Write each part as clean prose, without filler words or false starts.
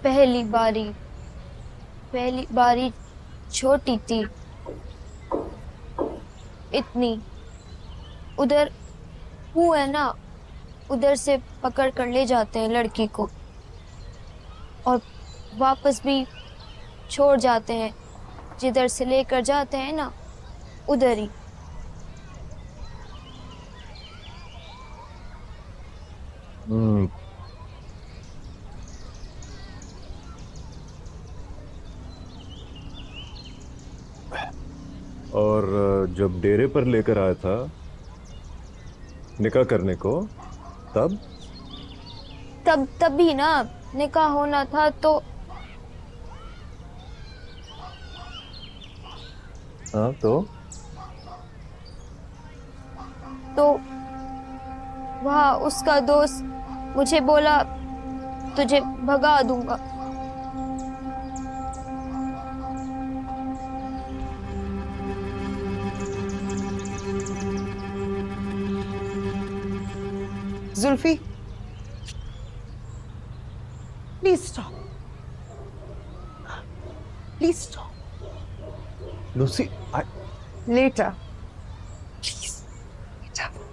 पहली बारी पहली बारी छोटी थी, इतनी। उधर वो है ना, उधर से पकड़ कर ले जाते हैं लड़की को और वापस भी छोड़ जाते हैं। जिधर से लेकर जाते हैं ना, उधर ही। हम्म। और जब डेरे पर लेकर आया था निकाह करने को, तब? तब भी ना, निकाह होना था तो। हाँ तो? तो वहाँ उसका दोस्त मुझे बोला, तुझे भगा दूंगा। Zulfi, please stop, please stop. Lucy, letter, please letter.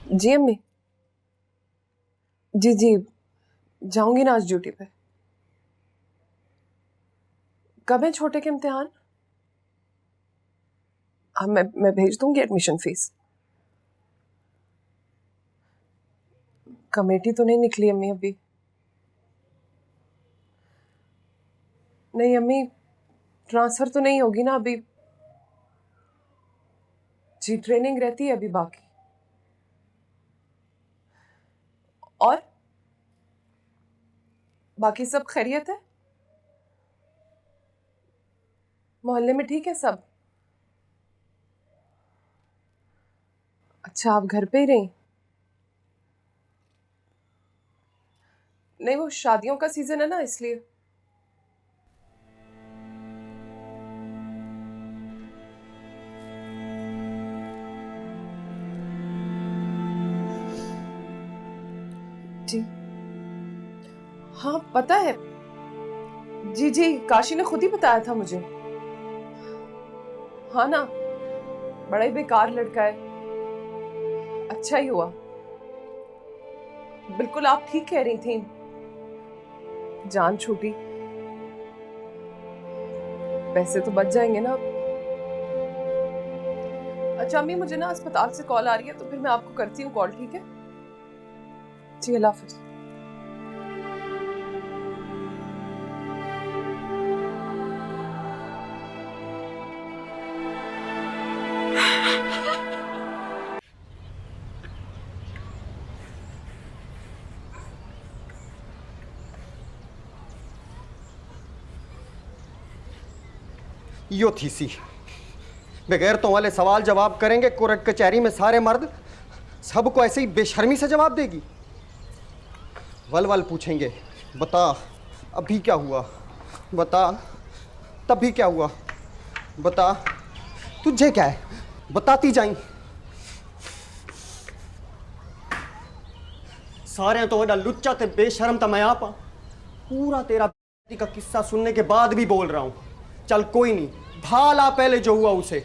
जी अम्मी। जी जी, जाऊंगी ना आज ड्यूटी पे। कब है छोटे के इम्तिहान? हाँ, मैं भेज दूंगी एडमिशन फीस। कमेटी तो नहीं निकली अम्मी अभी। नहीं अम्मी, ट्रांसफर तो नहीं होगी ना अभी। जी ट्रेनिंग रहती है अभी बाकी। और बाकी सब खैरियत है? मोहल्ले में ठीक है सब? अच्छा, आप घर पे ही रही? नहीं, वो शादियों का सीजन है ना, इसलिए। जी हाँ, पता है। जी जी, काशी ने खुद ही बताया था मुझे। हाँ ना, बड़ा ही बेकार लड़का है। अच्छा ही हुआ। बिल्कुल आप ठीक कह रही थी, जान छूटी। पैसे तो बच जाएंगे ना। अच्छा अम्मी, मुझे ना अस्पताल से कॉल आ रही है, तो फिर मैं आपको करती हूँ कॉल, ठीक है? जी, अल्लाह हाफिज। यो थी सी बगैर तो वाले सवाल जवाब करेंगे कोर्ट कचहरी में सारे मर्द, सबको ऐसे ही बेशर्मी से जवाब देगी। वल वल पूछेंगे, बता अभी क्या हुआ, बता तभी क्या हुआ, बता तुझे क्या है, बताती जाई। सारे तो वडा लुच्चा ते बेशर्म तो मैं आप पूरा तेरा का किस्सा सुनने के बाद भी बोल रहा हूं। चल कोई नहीं, भाला पहले जो हुआ उसे।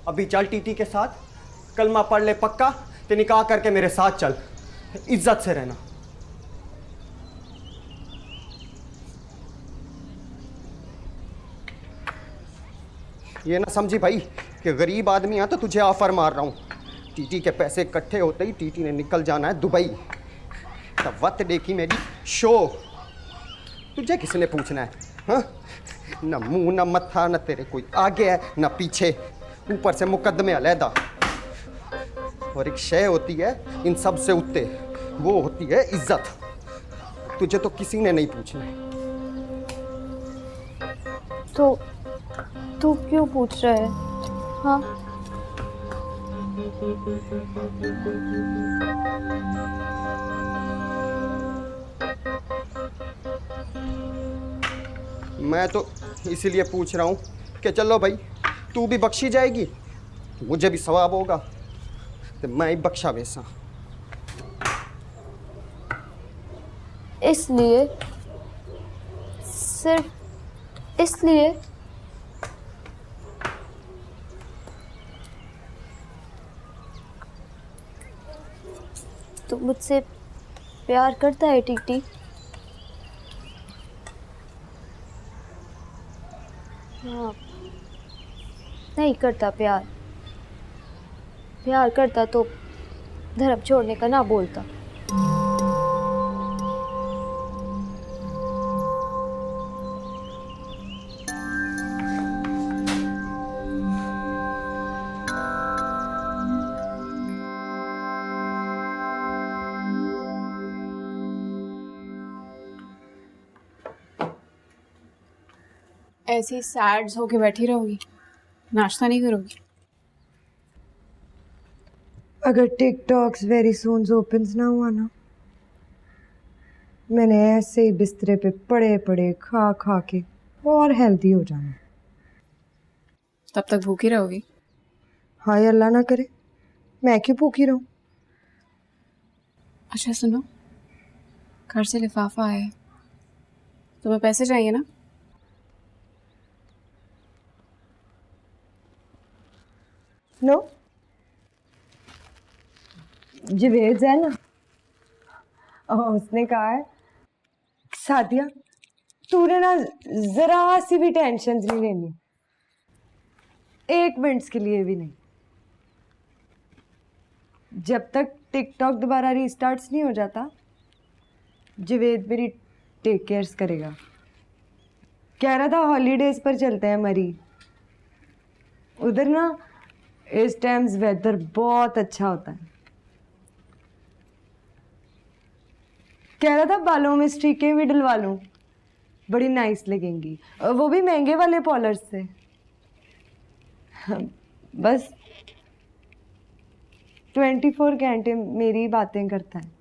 अभी चल टीटी के साथ, कलमा पढ़ ले पक्का, ते निकाह करके मेरे साथ चल, इज्जत से रहना। ये ना समझी भाई कि गरीब आदमी है तो तुझे ऑफर मार रहा हूं। टीटी के पैसे इकट्ठे होते ही टीटी ने निकल जाना है दुबई। तब वक्त देखी मेरी शो, तुझे किसने पूछना है? हाँ, न मुंह न मत्था, न तेरे कोई आगे है न पीछे, ऊपर से मुकदमे अलहदा। और एक शय होती है इन सब से उत्ते, वो होती है इज्जत। तुझे तो किसी ने नहीं पूछना। तो तू क्यों पूछ रहा है? हाँ, मैं तो इसीलिए पूछ रहा हूँ कि चलो भाई, तू भी बख्शी जाएगी, मुझे भी सवाब होगा। ते मैं ही बख्शा बेसा। इसलिए, सिर्फ इसलिए तू मुझसे प्यार करता है टीटी? हाँ, नहीं करता प्यार। प्यार करता तो धर्म छोड़ने का ना बोलता। ऐसी सैड्स होके बैठी रहोगी, नाश्ता नहीं करोगी? अगर टिकटॉक्स वेरी सून ओपन्स ना हुआ ना, मैंने ऐसे ही बिस्तरे पे पड़े पड़े खा खा के और हेल्दी हो जाना। तब तक भूखी रहोगी? हाय अल्लाह ना करे, मैं क्यों भूखी रहूं। अच्छा सुनो, घर से लिफाफा आया है, तुम्हें पैसे चाहिए ना? नो, जवेद है ना, उसने कहा है सादिया तूने ना जरा सी भी टेंशन नहीं लेनी, 1 मिनट के लिए भी नहीं। जब तक टिकटॉक दोबारा रीस्टार्ट नहीं हो जाता, जवेद मेरी टेक केयर्स करेगा। कह रहा था हॉलीडेज पर चलते हैं मरी, उधर ना इस टाइम्स वेदर बहुत अच्छा होता है। कह रहा था बालों में स्ट्रीकें भी डलवा लूं, बड़ी नाइस लगेंगी, वो भी महंगे वाले पॉलर्स से। बस 24 घंटे मेरी बातें करता है।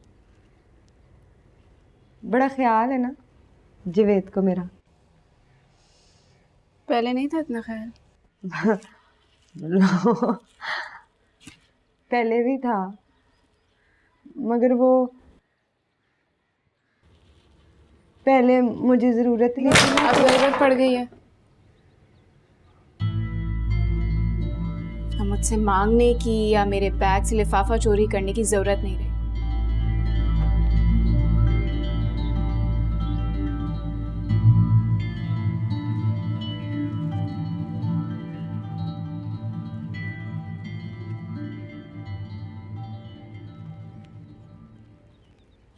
बड़ा ख्याल है ना जवेद को मेरा। पहले नहीं था इतना ख्याल? पहले भी था, मगर वो पहले मुझे जरूरत ही नहीं। अब जरूरत पड़ गई है। अब मुझसे मांगने की या मेरे बैग से लिफाफा चोरी करने की जरूरत नहीं रही।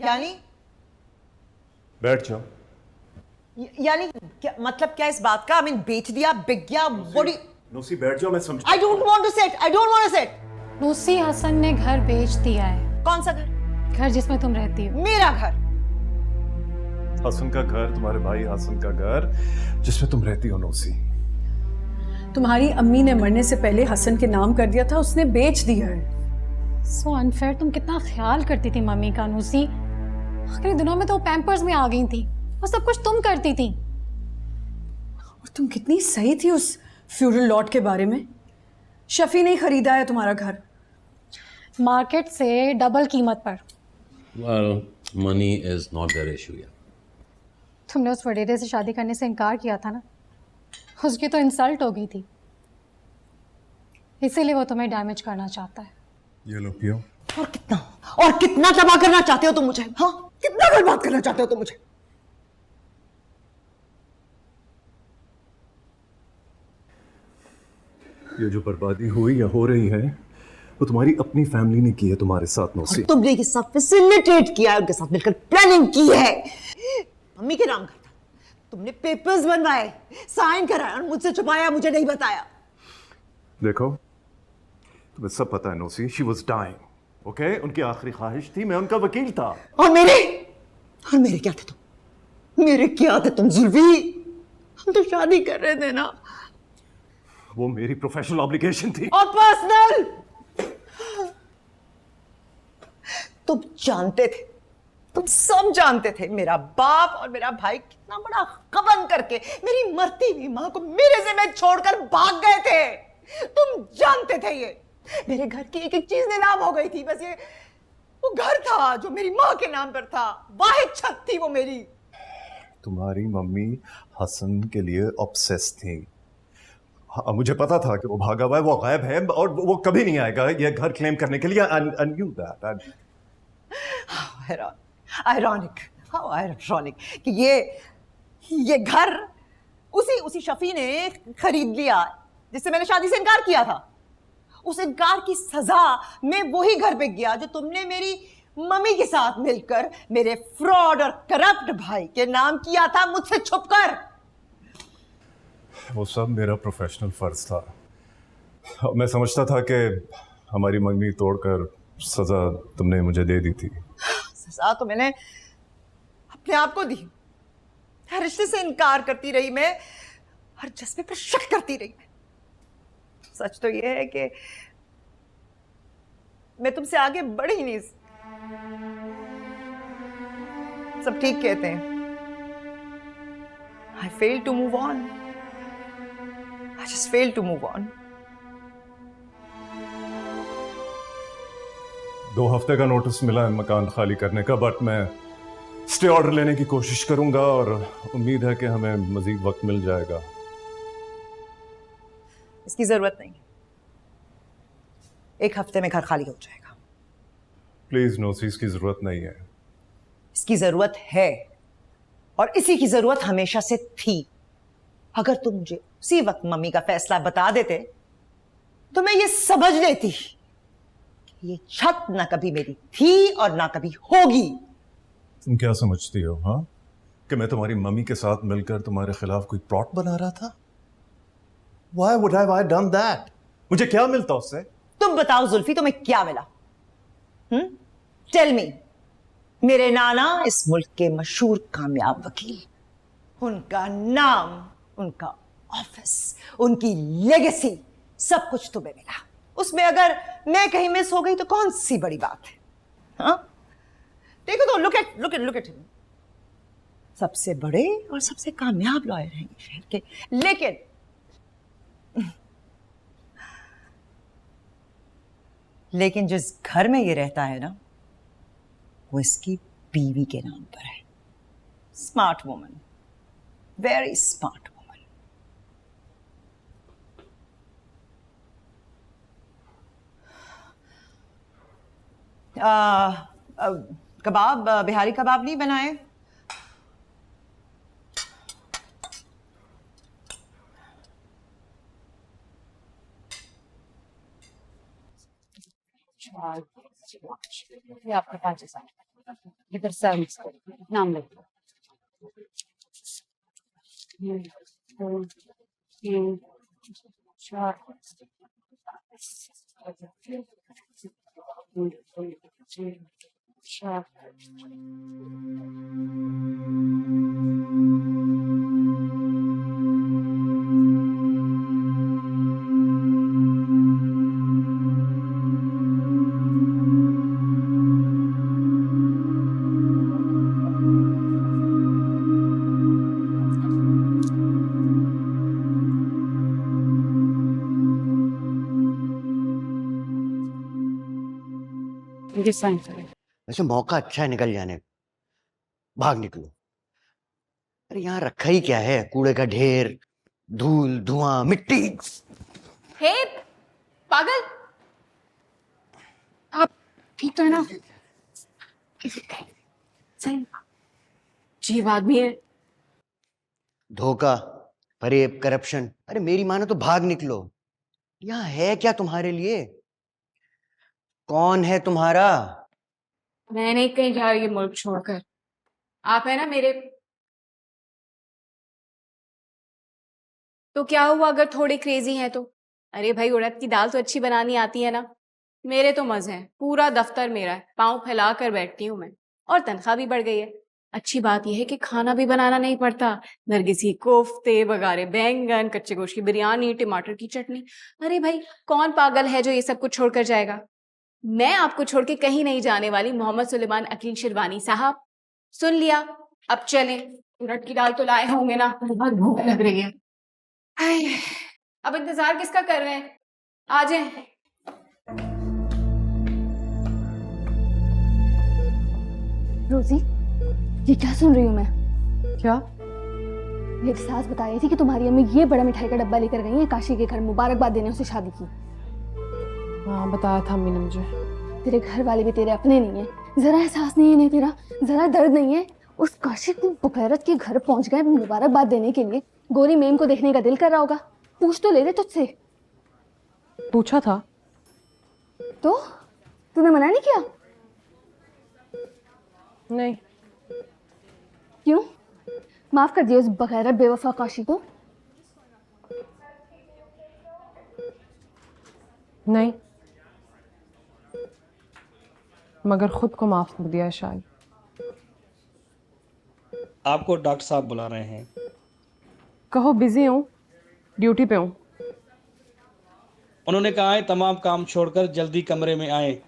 यानी बैठ जाओ। यानी क्या मतलब, क्या इस बात का? आई मीन बेच दिया, बिक गया, बड़ी। नूसी बैठ जाओ, मैं समझ। I don't want to set, I don't want to set. नूसी, हसन ने घर बेच दिया है। कौन सा घर? घर जिसमें तुम रहती हो। मेरा घर? हसन का घर, तुम्हारे भाई हसन का घर जिसमें तुम रहती हो नूसी। तुम्हारी अम्मी ने मरने से पहले हसन के नाम कर दिया था, उसने बेच दिया है। सो अनफेयर, तुम कितना ख्याल करती थी मम्मी का नूसी। आखिरी दिनों में तो वो पैम्पर्स में आ गई थी, वो सब कुछ तुम करती थी। और तुम कितनी सही थी उस फ्यूरल लॉट के बारे में। शफी ने खरीदा है तुम्हारा घर, मार्केट से डबल कीमत पर। Well, money is not their issue yet. तुमने उस वडेरे से शादी करने से इनकार किया था ना, उसकी तो इंसल्ट हो गई थी, इसीलिए वो तुम्हें डैमेज करना चाहता है। ये लो पियो। और कितना तबाह करना चाहते हो तुम मुझे? हाँ, कितना बर्बाद करना चाहते हो तुम मुझे? ये जो बर्बादी हुई या हो रही है, वो तुम्हारी अपनी फैमिली ने की है तुम्हारे साथ नौसी। तुमने ये सब फैसिलिटेट किया है, उनके साथ मिलकर प्लानिंग की है। मम्मी के नाम का था, तुमने पेपर्स बनवाए, साइन कराया और मुझसे छुपाया, मुझे नहीं बताया। देखो, तुम्हें सब पता है Nausi, she was dying, okay? उनकी आखिरी ख्वाहिश थी, मैं उनका वकील था। और मेरे क्या थे तुम? मेरे क्या थे तुम जुल्फी? हम तो शादी कर रहे थे ना। वो मेरी प्रोफेशनल ऑब्लिगेशन थी। और पर्सनल। तुम जानते थे, तुम सब जानते थे, मेरा बाप और मेरा भाई कितना बड़ा गबन करके मेरी मरती हुई मां को मेरे ज़िम्मे छोड़कर भाग गए थे। तुम जानते थे ये। मेरे घर की एक एक चीज नीलाम हो गई थी। बस ये वो घर था जो मेरी माँ के नाम पर था, वाहिद छत थी वो मेरी। तुम्हारी मम्मी हसन के लिए ऑब्सेस थी। हाँ, मुझे पता था कि वो भागा हुआ है, वो गायब है और वो कभी नहीं आएगा ये घर क्लेम करने के लिए। I knew that. Ironic, how ironic कि ये घर उसी शफी ने खरीद लिया जिससे मैंने शादी से इनकार किया था। उस इनकार की सजा में वही घर बिक गया जो तुमने मेरी मम्मी के साथ मिलकर मेरे फ्रॉड और करप्ट भाई के नाम किया था मुझसे छुपकर। वो सब मेरा प्रोफेशनल फर्ज था। मैं समझता था कि हमारी मंगनी तोड़कर सजा तुमने मुझे दे दी थी। सजा तो मैंने अपने आप को दी। हर रिश्ते से इनकार करती रही मैं, हर जज्बे पर शक करती रही मैं। सच तो यह है कि मैं तुमसे आगे बढ़ ही नहीं। सब ठीक कहते हैं, I failed to move on. I just failed to move on. 2 हफ्ते का नोटिस मिला है मकान खाली करने का, बट मैं स्टे ऑर्डर लेने की कोशिश करूंगा और उम्मीद है कि हमें मजीद वक्त मिल जाएगा। इसकी जरूरत नहीं, 1 हफ्ते में घर खाली हो जाएगा। प्लीज नोसी, इसकी जरूरत नहीं है। इसकी जरूरत है और इसी की जरूरत हमेशा से थी। अगर तुम मुझे उसी वक्त मम्मी का फैसला बता देते तो मैं ये समझ लेती कि ये छत ना कभी मेरी थी और ना कभी होगी। तुम क्या समझती हो हाँ, कि मैं तुम्हारी मम्मी के साथ मिलकर तुम्हारे खिलाफ कोई प्लॉट बना रहा था? Why would have I done that? मुझे क्या मिलता उससे? तुम बताओ जुल्फी, तुम्हें क्या मिला? Tell me. मेरे नाना इस मुल्क के मशहूर कामयाब वकील, उनका नाम, उनका ऑफिस, उनकी लेगेसी, सब कुछ तुम्हें मिला। उसमें अगर मैं कहीं मिस हो गई तो कौन सी बड़ी बात है? हाँ, देखो तो, लुक एट हिम। सबसे बड़े और सबसे कामयाब लॉयर हैं ये शहर के। लेकिन जिस घर में ये रहता है ना, वो इसकी बीवी के नाम पर है। Smart woman, very smart woman. कबाब, बिहारी कबाब नहीं बनाए? ये आपके 5,000 इधर सर्विस नाम लिख दो। 1, 2, 3, 4 ये साइन करें। वैसे मौका अच्छा है निकल जाने का। भाग निकलो। अरे यहाँ रखा ही क्या है? कूड़े का ढेर, धूल, धुआं, मिट्टी। हे पागल, आप ठीक तो है ना? सही जीव आदमी है। धोखा, फरेब, करप्शन। अरे मेरी मानो तो भाग निकलो। यहाँ है क्या तुम्हारे लिए? कौन है तुम्हारा? मैं नहीं कहीं जा रही मुल्क छोड़कर। आप है ना मेरे। तो क्या हुआ अगर थोड़े क्रेजी हैं तो? अरे भाई, उड़द की दाल तो अच्छी बनानी आती है ना। मेरे तो मजे हैं, पूरा दफ्तर मेरा है, पाँव फैला कर बैठती हूँ मैं। और तनख्वाह भी बढ़ गई है। अच्छी बात यह है कि खाना भी बनाना नहीं पड़ता। नरगिसी कोफ्ते, बगारे बैंगन, कच्चे गोश्त की बिरयानी, टमाटर की चटनी। अरे भाई, कौन पागल है जो ये सब कुछ छोड़कर जाएगा? मैं आपको छोड़ के कहीं नहीं जाने वाली। मोहम्मद सुलेमान अकील शिरवानी साहब, सुन लिया? अब चलें। उड़द की दाल तो लाए होंगे ना? बहुत भूख लग रही है। अब इंतजार किसका कर रहे हैं? आ जाएं। रोजी, ये क्या सुन रही हूँ मैं? क्या? मेरी सास बता रही थी कि तुम्हारी अम्मी ये बड़ा मिठाई का डब्बा लेकर गई है काशी के घर मुबारकबाद देने उसे शादी की। हाँ, बताया था अम्मी ने मुझे। तेरे घर वाले भी तेरे अपने नहीं है, जरा एहसास नहीं है नहीं तेरा, जरा दर्द नहीं है। उस काशी की बुखैरत के घर पहुंच गए मुबारकबाद देने के लिए। गोरी मेम को देखने का दिल कर रहा होगा, पूछ तो ले रहे तुझसे। पूछा था तो तूने मना नहीं किया? नहीं। क्यों? माफ कर दिया उस बगैरत बेवफा काशी को? नहीं, मगर खुद को माफ कर दिया है शायद। आपको डॉक्टर साहब बुला रहे हैं। कहो बिजी हूँ, ड्यूटी पे हूँ। उन्होंने कहा है तमाम काम छोड़कर जल्दी कमरे में आए।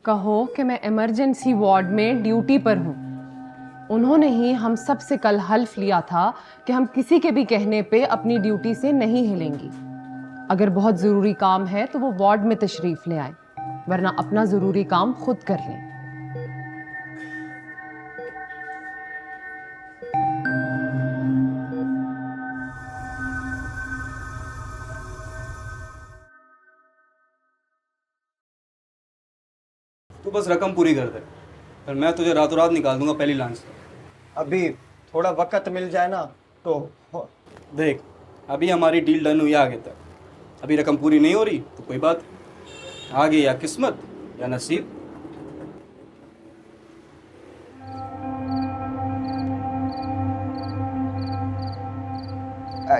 कहो कि मैं इमरजेंसी वार्ड में ड्यूटी पर हूँ। उन्होंने ही हम सब से कल हल्फ लिया था कि हम किसी के भी कहने पे अपनी ड्यूटी से नहीं हिलेंगी। अगर बहुत ज़रूरी काम है तो वो वार्ड में तशरीफ़ ले आए, वरना अपना ज़रूरी काम खुद कर लें। तू बस रकम पूरी कर दे, फिर मैं तुझे रातों रात निकाल दूंगा पहली लाइन से। अभी थोड़ा वक्त मिल जाए ना तो देख, अभी हमारी डील डन हुई आगे तक, अभी रकम पूरी नहीं हो रही तो कोई बात, आगे या किस्मत या नसीब।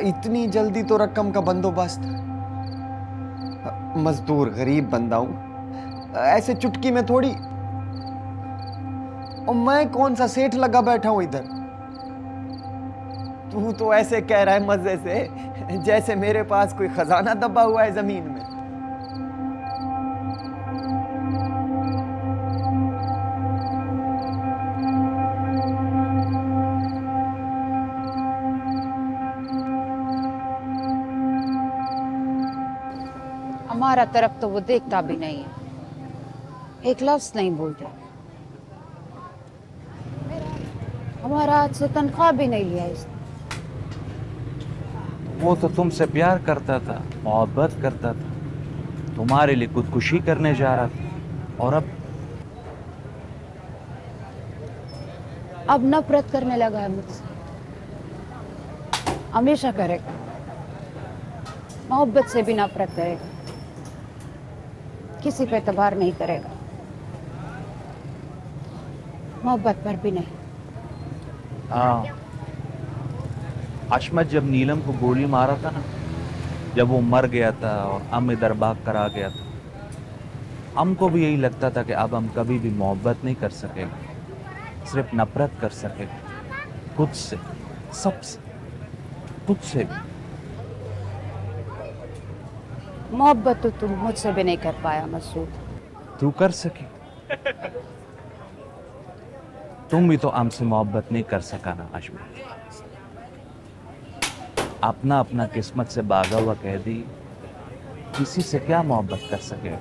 इतनी जल्दी तो रकम का बंदोबस्त? मजदूर गरीब बंदा हूं, ऐसे चुटकी में थोड़ी। और मैं कौन सा सेठ लगा बैठा हूं इधर। तू तो ऐसे कह रहा है मजे से जैसे मेरे पास कोई खजाना दबा हुआ है जमीन में। हमारा तरफ तो वो देखता भी नहीं है, एक लफ्ज नहीं बोलते। हमारा आज से तनख्वाह भी नहीं लिया इसने। वो तो तुमसे प्यार करता था, मोहब्बत करता था, तुम्हारे लिए खुदकुशी करने जा रहा था, और अब नफरत करने लगा है मुझसे। हमेशा करेगा, मोहब्बत से भी नफरत करेगा, किसी पे एतबार नहीं करेगा, मोहब्बत पर भी नहीं। हाँ, अशमत जब नीलम को गोली मारा था ना, जब वो मर गया था और हम इधर भाग कर आ गया था, हमको भी यही लगता था कि अब हम कभी भी मोहब्बत नहीं कर सकेंगे, सिर्फ नफरत कर सकेंगे, खुद से, सबसे, खुद से भी। मोहब्बत तो तुम मुझसे भी नहीं कर पाया मसूद। तू कर सकी, तुम भी तो हमसे मोहब्बत नहीं कर सका ना अशमत। अपना अपना किस्मत से भागा हुआ कह दी, किसी से क्या मोहब्बत कर सकेगा।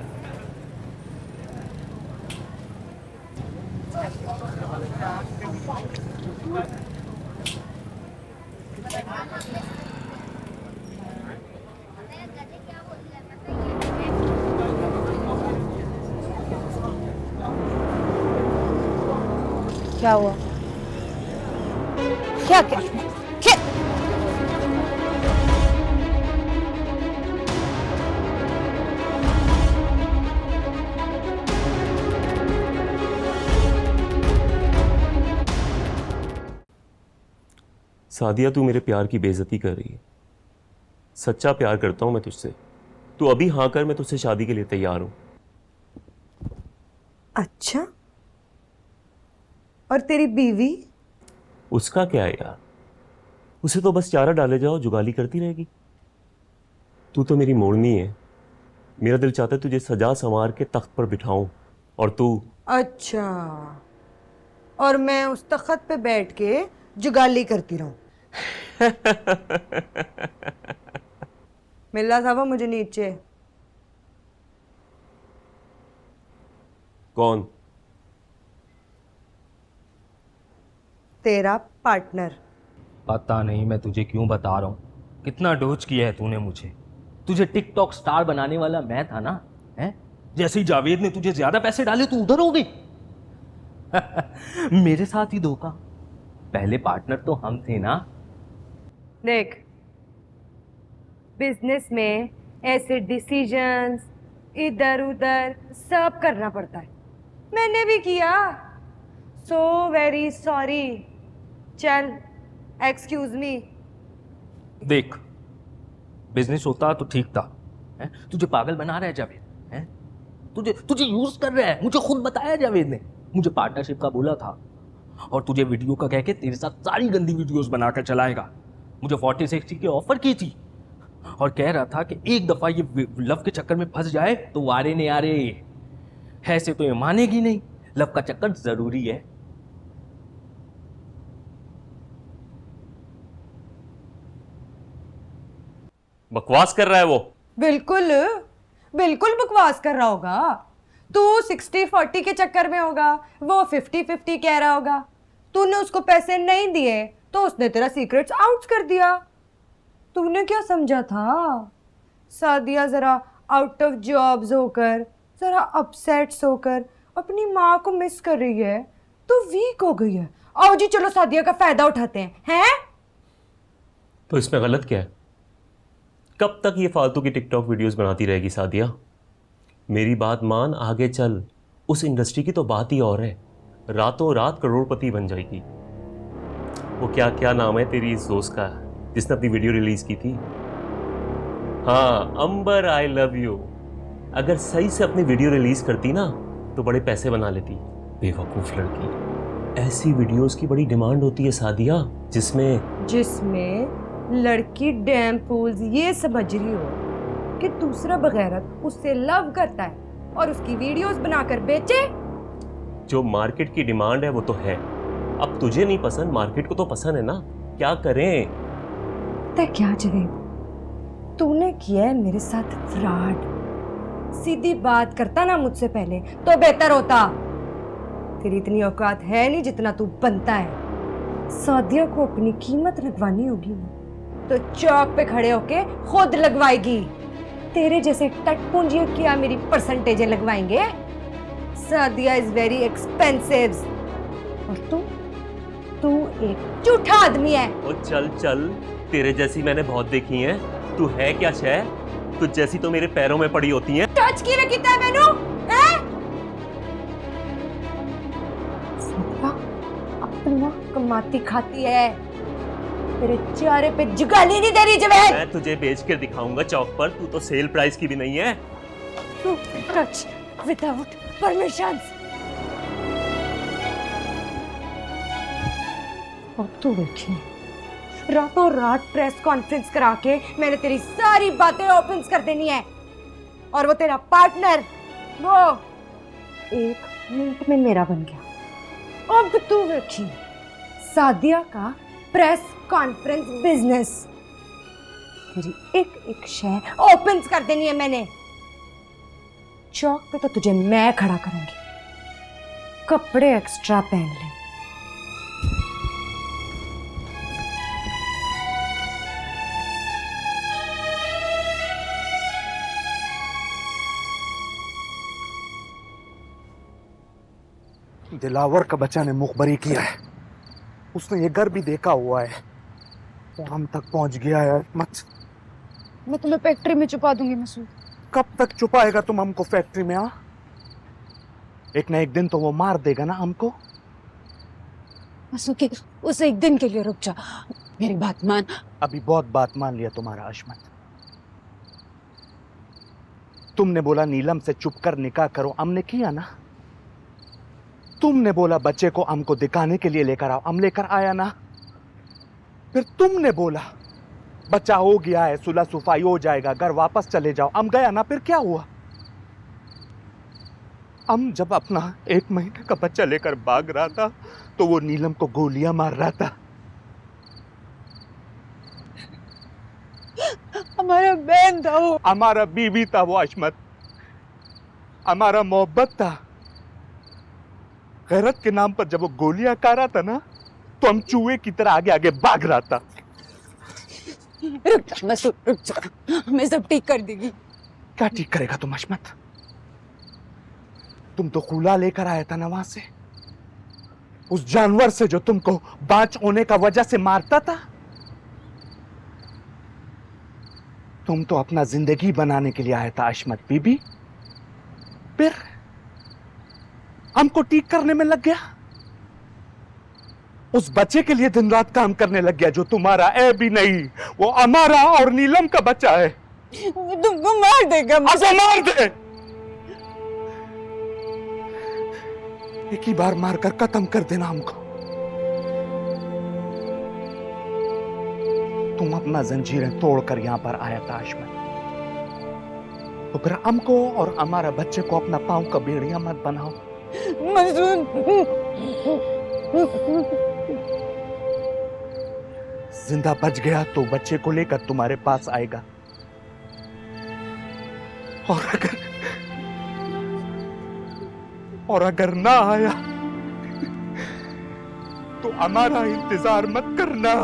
क्या हुआ? क्या क्या, क्या? सादिया, तू मेरे प्यार की बेइज्जती कर रही है। सच्चा प्यार करता हूं मैं तुझसे। तू अभी हाँ कर, मैं तुझसे शादी के लिए तैयार हूं। अच्छा, और तेरी बीवी? उसका क्या है यार, उसे तो बस चारा डाले जाओ, जुगाली करती रहेगी। तू तो मेरी मोड़नी है। मेरा दिल चाहता है तुझे सजा संवार के तख्त पर बिठाऊं, और तू। अच्छा, और मैं उस तख्त पे बैठ के जुगाली करती रहूं। मिल रहा था वो मुझे नीचे। कौन? तेरा पार्टनर। पता नहीं मैं तुझे क्यों बता रहा हूँ, कितना डोज किया है तूने मुझे। तुझे टिकटॉक स्टार बनाने वाला मैं था ना, हैं? जैसे ही जावेद ने तुझे ज्यादा पैसे डाले तू उधर हो गई। मेरे साथ ही धोखा। पहले पार्टनर तो हम थे ना। देख, बिजनेस में ऐसे डिसीजंस इधर उधर सब करना पड़ता है, मैंने भी किया। So very sorry. चल, एक्सक्यूज मी। देख, बिजनेस होता तो ठीक था, हैं? तुझे पागल बना रहा है जावेद, हैं? तुझे यूज कर रहा है। मुझे खुद बताया जावेद ने, मुझे पार्टनरशिप का बोला था, और तुझे वीडियो का कह के तेरे साथ सारी गंदी वीडियोस बनाकर चलाएगा। मुझे 40-60 की ऑफर की थी, और कह रहा था कि एक दफा ये लव के चक्कर में फंस जाए तो वारे ने आरे। ऐसे तो ये मानेगी नहीं, लव का चक्कर जरूरी है। बकवास कर रहा है वो। बिल्कुल बिल्कुल बकवास कर रहा होगा। तू 60-40 के चक्कर में होगा, वो 50-50 कह रहा होगा। तूने उसको पैसे नहीं दिए तो उसने तेरा सीक्रेट्स आउट कर दिया। तूने क्या समझा था? सादिया जरा आउट ऑफ जॉब्स होकर, जरा अपसेट्स होकर अपनी माँ को मिस कर रही है तो वीक हो गई है। आओ जी, चलो सादिया का फायदा उठाते हैं। तो इसमें गलत क्या है? कब तक ये फालतू की टिकटॉक वीडियोस बनाती रहेगी सादिया? मेरी बात मान, आगे चल। उस इंडस्ट्री की तो बात ही और है, रातों रात करोड़पति बन जाएगी। वो क्या नाम है तेरी इस दोस्त का जिसने अपनी वीडियो रिलीज की थी? हाँ, अंबर, आई लव यू। अगर सही से अपनी वीडियो रिलीज करती ना तो बड़े पैसे बना लेती। बेवकूफ लड़की। ऐसी वीडियोस की बड़ी डिमांड होती है सादिया, जिसमें लड़की डैम फूल्स ये समझ रही हो कि दूसरा बगैरत उससे लव करता है और उसकी वीडियोस बनाकर बेचे। जो मार्केट की डिमांड है वो तो है। अब तुझे नहीं पसंद, मार्केट को तो पसंद है ना, क्या करें? पता क्या जवेद, तूने किया है मेरे साथ फ्रॉड। सीधी बात करता ना मुझसे पहले तो बेहतर होता। तेरी इतनी औकात है नहीं जितना तू बनता है। सादिया को अपनी कीमत लगवानी होगी ना तो चौक पे खड़े होके खुद लगवाएगी। तेरे जैसे टटपुंजियों क्या मेरी परसेंटेजें लगवाएंगे? Sadia is very expensive. और तू एक झूठा आदमी है। और चल, तेरे जैसी मैंने बहुत देखी हैं। तू है क्या शय? तुझ जैसी तो मेरे पैरों में पड़ी होती हैं। टच की रखी था मैनू, हैं? सादिया अपना कमाती खाती है, तेरे चेहरे पे जुगाली नहीं दे रही जवेद। मैं तुझे बेच कर दिखाऊंगा चौक पर, तू तो सेल प्राइस की भी नहीं है। तू टच विदाउट परमिशन। और तू देखी, रातों रात प्रेस कॉन्फ्रेंस करा के मैंने तेरी सारी बातें ओपन कर देनी है, और वो तेरा पार्टनर वो 1 मिनट में मेरा बन गया। अब तू देखी, सादिया का प्रेस कॉन्फ्रेंस बिजनेस, तेरी एक शेयर ओपन कर देनी है मैंने। चौक पे तो तुझे मैं खड़ा करूंगी, कपड़े एक्स्ट्रा पहन ले। दिलावर का बच्चा ने मुखबरी किया है, उसने ये घर भी देखा हुआ है, वो हम तक पहुंच गया है। मत, मैं तुम्हें फैक्ट्री में छुपा दूंगी मसूद। कब तक छुपाएगा तुम हमको फैक्ट्री में? एक ना एक दिन तो वो मार देगा ना हमको। मसूद, उस एक दिन के लिए रुक जा, मेरी बात मान। अभी बहुत बात मान लिया तुम्हारा अशमत। तुमने बोला नीलम से चुप कर निकाह करो, हमने किया ना। तुमने बोला बच्चे को हमको दिखाने के लिए लेकर आओ, हम लेकर आया ना। फिर तुमने बोला बच्चा हो गया है, सुलह सुफाई हो जाएगा, घर वापस चले जाओ, हम गया ना। फिर क्या हुआ? हम जब अपना 1 महीने का बच्चा लेकर भाग रहा था तो वो नीलम को गोलियां मार रहा था। हमारा बहन था वो, हमारा बीवी था वो अशमत, हमारा मोहब्बत था। गैरत के नाम पर जब वो गोलियां खा रहा था ना, तो हम चूहे की तरह आगे आगे भाग रहा था। रुक जा मसूद, रुक जा, मैं सब ठीक कर देगी। क्या ठीक करेगा तुम अशमत? तुम तो खुला लेकर आया था ना वहां से, उस जानवर से जो तुमको बाँच होने का वजह से मारता था। तुम तो अपना जिंदगी बनाने के लिए आया था अशमत बीबी, फिर हमको ठीक करने में लग गया। उस बच्चे के लिए दिन रात काम करने लग गया जो तुम्हारा है भी नहीं, वो हमारा और नीलम का बच्चा है। वो तुमको मार देगा। अच्छा मार दे, एक ही बार मारकर खत्म कर देना हमको। तुम अपना जंजीरें तोड़कर यहां पर आया था अशमत, तो फिर हमको और हमारा बच्चे को अपना पांव का बेड़िया मत बनाओ। मसूद, जिंदा बच गया तो बच्चे को लेकर तुम्हारे पास आएगा, और अगर ना आया तो हमारा इंतजार मत करना।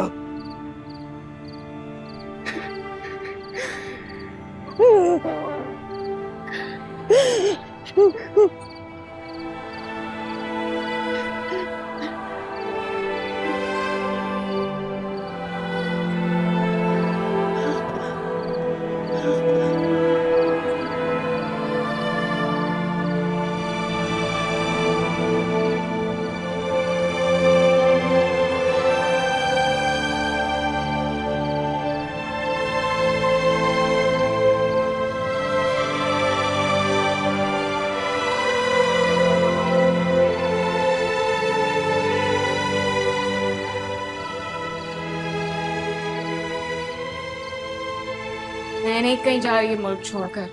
मैं नहीं कहीं जा रही मुल्क छोड़कर।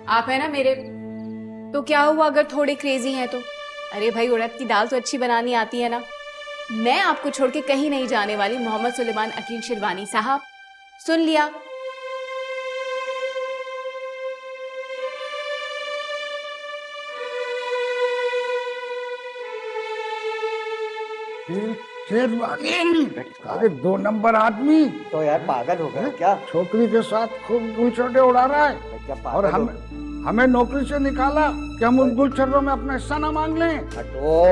आप है ना मेरे, तो क्या हुआ अगर थोड़े क्रेजी हैं तो? अरे भाई, उड़द की दाल तो अच्छी बनानी आती है ना। मैं आपको छोड़ के कहीं नहीं जाने वाली मोहम्मद सुलेमान अकील शिरवानी साहब, सुन लिया? अरे 2 नंबर आदमी तो यार पागल हो गया क्या? छोकरी के साथ खूब गुलछर्रे उड़ा रहा है, क्या और पागल हमें नौकरी से निकाला कि हम उन गुलछर्रों में अपना हिस्सा ना मांग लें। हटो।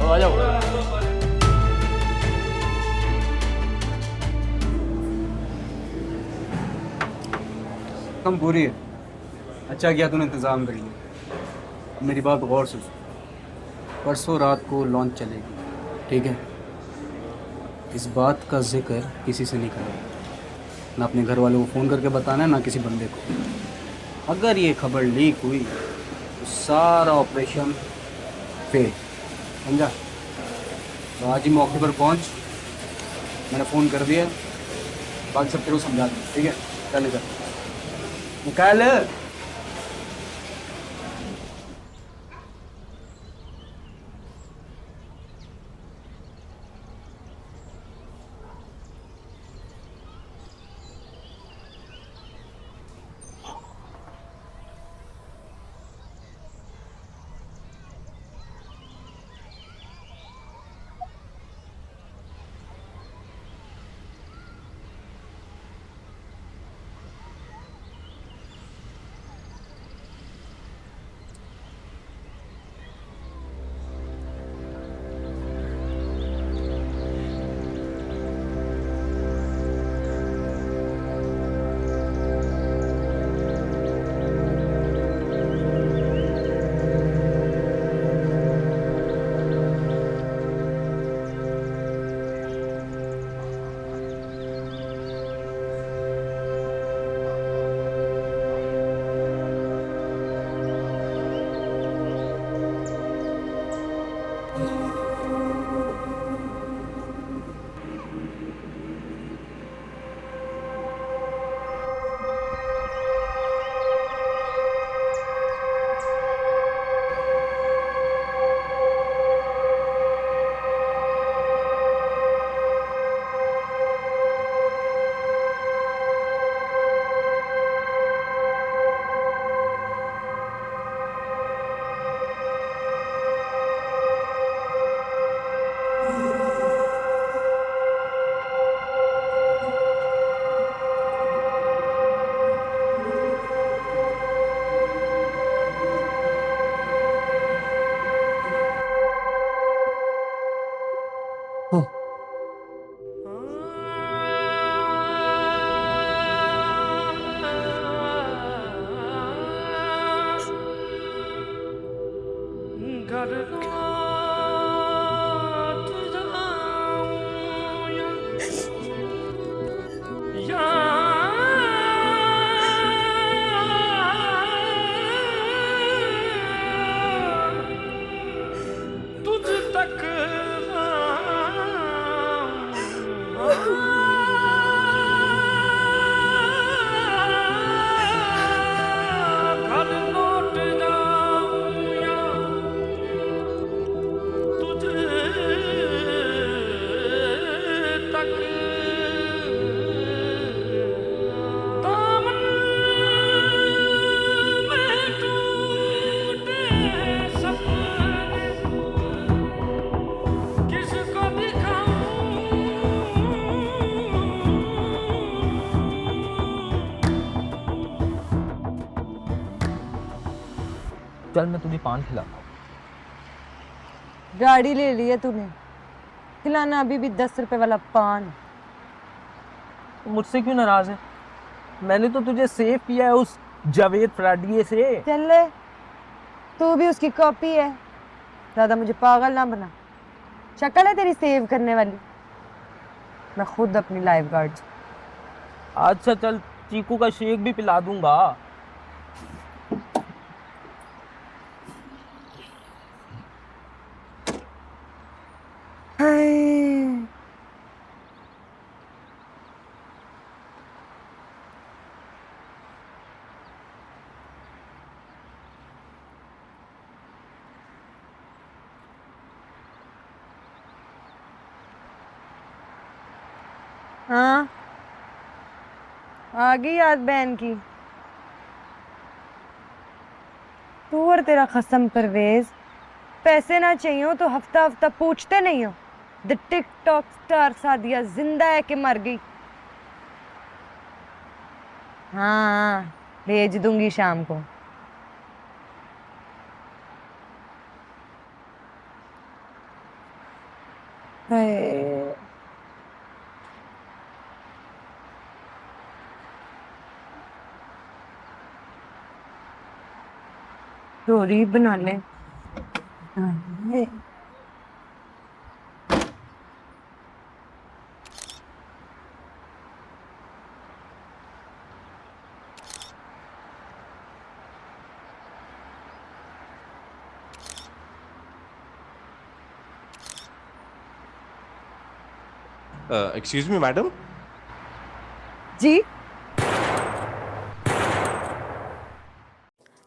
आ जाओ। कम पूरी है, अच्छा किया तूने इंतज़ाम कर लिया। अब मेरी बात गौर से सुन, परसों रात को लॉन्च चलेगी, ठीक है? इस बात का जिक्र किसी से नहीं करना, ना अपने घर वालों को फ़ोन करके बताना है, ना किसी बंदे को। अगर ये खबर लीक हुई तो सारा ऑपरेशन फेल, समझा? तो आज ही मौके पर पहुंच, मैंने फ़ोन कर दिया, बाकी सब तेरे को समझा दूँ, ठीक है? चले जा निकाल। चल मैं तुझे पान खिलाता हूँ। गाड़ी ले ली है तूने, खिलाना अभी भी 10 रुपए वाला पान। मुझसे क्यों नाराज है? मैंने तो तुझे सेव किया है उस जावेद फ्राडिये से। चल ले, तू भी उसकी कॉपी है। ज्यादा मुझे पागल ना बना, शक्ल है तेरी सेव करने वाली। मैं खुद अपनी लाइफ गार्ड। अच्छा चल, चीकू का शेक भी पिला दूंगा। हाँ, आ गई याद बहन की। तू और तेरा खसम परवेज, पैसे ना चाहिए हो तो हफ्ता हफ्ता पूछते नहीं हो। द टिकटॉक स्टार सादिया जिंदा है कि मर गई? हाँ, भेज दूंगी शाम को। स्टोरी बना ले। Excuse me madam. जी।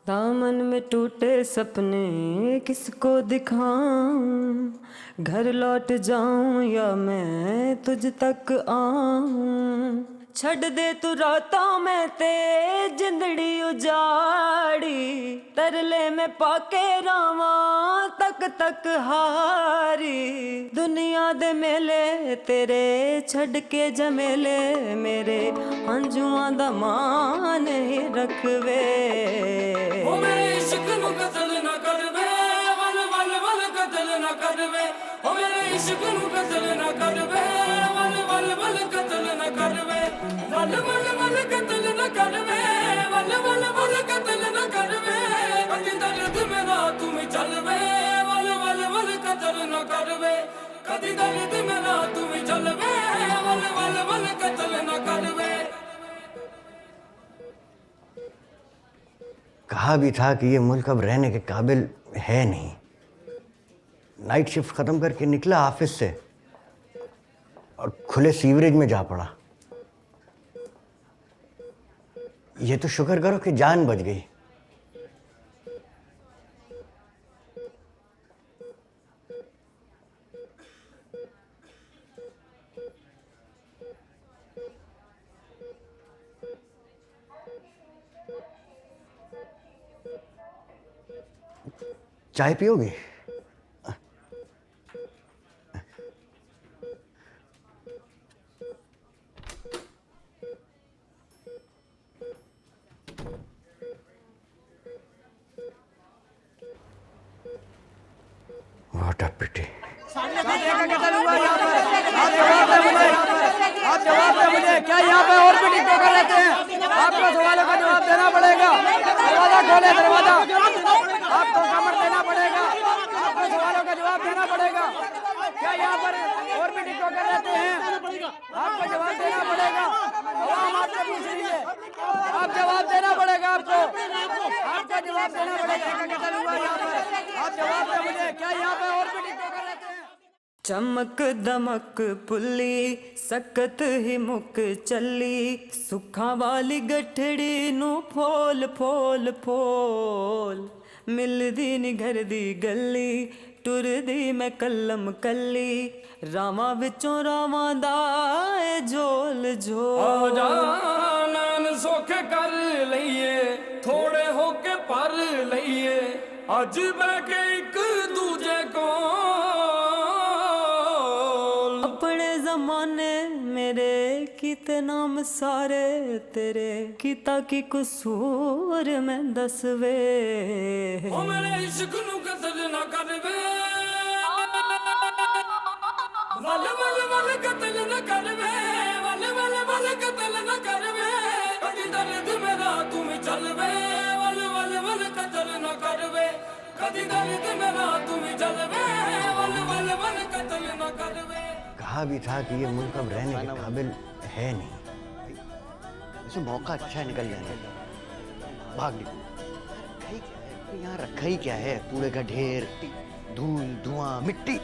दामन में टूटे सपने किसको दिखाऊं, घर लौट जाऊं या मैं तुझ तक आऊं। छड़ दे तू रातों में ते जिंदड़ी उजाड़ी, तरले में पाके रावा तक तक हारी। दुनिया दे मेले तेरे छड़ के जमेले, मेरे अंजुआं दा मान ही रखवे। ओ मेरे इश्क नू कत्ल ना करवे, वल वल वल कत्ल ना करवे। ओ मेरे इश्क नू कत्ल ना करवे, वल वल वल कत्ल ना करवे। वल वल वल कत्ल ना करवे, वल वल वल कत्ल ना करवे। कदी दर्द मेरा तुम चलवे, वल वल वल कत्ल ना करवे। कदी दर्द मेरा तुम चलवे, वल वल वल कत्ल ना करवे। कहा भी था कि ये मुल्क अब रहने के काबिल है नहीं। नाइट शिफ्ट खत्म करके निकला ऑफिस से और खुले सीवरेज में जा पड़ा। ये तो शुक्र करो कि जान बच गई। चाय पियोगे? What a pity. आप जवाब दें मुझे, क्या यहाँ पे और भी टिकटॉकर रहते हैं? आपको सवालों का जवाब देना पड़ेगा। दरवाजा खोले, दरवाजा। आपको कमर देना पड़ेगा। यहाँ पर और भी टिकटॉकर रहते हैं, आपको जवाब देना पड़ेगा। आवाम आपसे पूछ रही है, आप जवाब देना पड़ेगा आपको जवाब देना पड़ेगा। क्या कत्ल हुआ यहाँ पर, आप जवाब दें मुझे, क्या यहाँ पर और भी टिकटॉकर रहते हैं? चमक दमक पुली सकत ही मुक चली, सुखा वाली गठड़ी नू फोल फोल फोल, मिलदी नी घर दी गली, टुरदी मैं कलम कली, रामा विचों रामा दा झोल झोल। नैन सोखे कर लईए, थोड़े होके पर लईए, अज बह के एक दूजे को। अपने जमाने मेरे किते नाम सारे तेरे, किता की कसूर मैं दसवे। ओ मेरे इश्क नू कत्ल ना कर वे, वल वल वल कत्ल ना कर वे, वल वल वल कत्ल ना कर वे, कदी दर्द मेरा तुम चल वे, वल वल वल कत्ल ना कर वे, कदी दर्द मेरा तुम चल वे, वल वल वल कत्ल ना कर वे। कहा भी था कि ये मुल्क अब रहने के काबिल है नहीं, इसे मौका अच्छा है निकल जाने का, भाग निकलो। यहाँ रखा ही क्या है, कूड़े का ढेर, धूल धुआं मिट्टी।